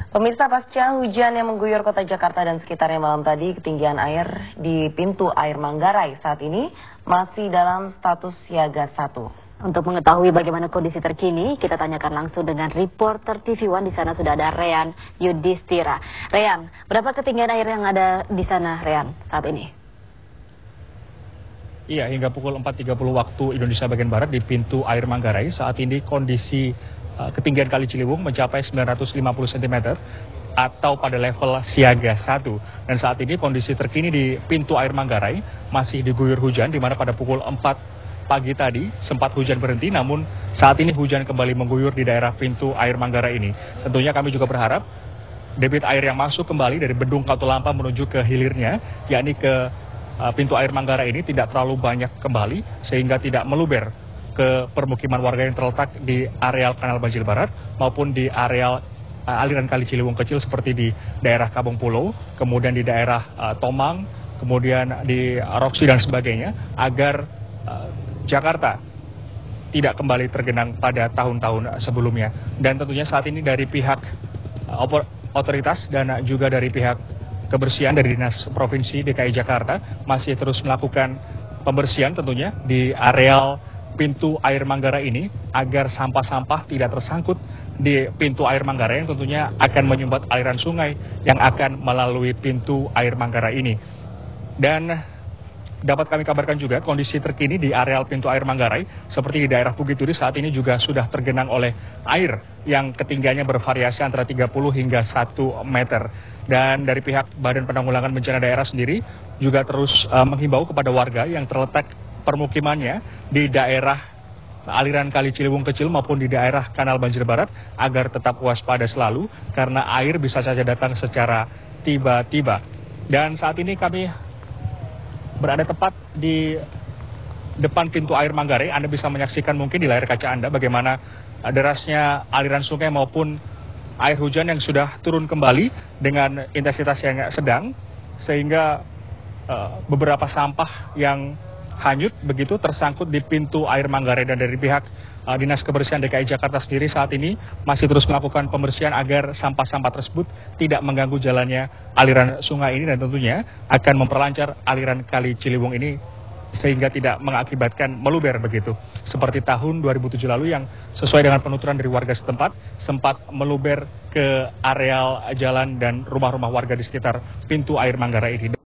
Pemirsa, pasca hujan yang mengguyur kota Jakarta dan sekitarnya malam tadi, ketinggian air di pintu air Manggarai saat ini masih dalam status siaga 1. Untuk mengetahui bagaimana kondisi terkini, kita tanyakan langsung dengan reporter TV One. Di sana sudah ada Rean Yudhistira. Rean, berapa ketinggian air yang ada di sana, Rean, saat ini? Iya, hingga pukul 4.30 waktu Indonesia bagian Barat di pintu air Manggarai, saat ini kondisi ketinggian Kali Ciliwung mencapai 950 cm atau pada level siaga 1. Dan saat ini kondisi terkini di pintu air Manggarai masih diguyur hujan, di mana pada pukul 4 pagi tadi sempat hujan berhenti, namun saat ini hujan kembali mengguyur di daerah pintu air Manggarai ini. Tentunya kami juga berharap debit air yang masuk kembali dari Bendung Katulampa menuju ke hilirnya, yakni ke pintu air Manggarai ini tidak terlalu banyak kembali, sehingga tidak meluber ke permukiman warga yang terletak di areal Kanal Banjir Barat maupun di areal aliran Kali Ciliwung kecil seperti di daerah Kabung Pulau, kemudian di daerah Tomang, kemudian di Roksi dan sebagainya, agar Jakarta tidak kembali tergenang pada tahun-tahun sebelumnya. Dan tentunya saat ini dari pihak otoritas dan juga dari pihak kebersihan dari Dinas Provinsi DKI Jakarta masih terus melakukan pembersihan tentunya di areal pintu air Manggarai ini agar sampah-sampah tidak tersangkut di pintu air Manggarai yang tentunya akan menyumbat aliran sungai yang akan melalui pintu air Manggarai ini. Dan dapat kami kabarkan juga kondisi terkini di areal pintu air Manggarai seperti di daerah Bukit Duri saat ini juga sudah tergenang oleh air yang ketinggiannya bervariasi antara 30 hingga 1 meter. Dan dari pihak Badan Penanggulangan Bencana Daerah sendiri juga terus menghimbau kepada warga yang terletak permukimannya di daerah aliran Kali Ciliwung kecil maupun di daerah Kanal Banjir Barat agar tetap waspada selalu karena air bisa saja datang secara tiba-tiba. Dan saat ini kami berada tepat di depan pintu air Manggarai. Anda bisa menyaksikan mungkin di layar kaca Anda bagaimana derasnya aliran sungai maupun air hujan yang sudah turun kembali dengan intensitas yang sedang, sehingga beberapa sampah yang hanyut begitu tersangkut di pintu air Manggarai. Dan dari pihak Dinas Kebersihan DKI Jakarta sendiri saat ini masih terus melakukan pembersihan agar sampah-sampah tersebut tidak mengganggu jalannya aliran sungai ini dan tentunya akan memperlancar aliran Kali Ciliwung ini sehingga tidak mengakibatkan meluber begitu. Seperti tahun 2007 lalu yang sesuai dengan penuturan dari warga setempat sempat meluber ke areal jalan dan rumah-rumah warga di sekitar pintu air Manggarai ini.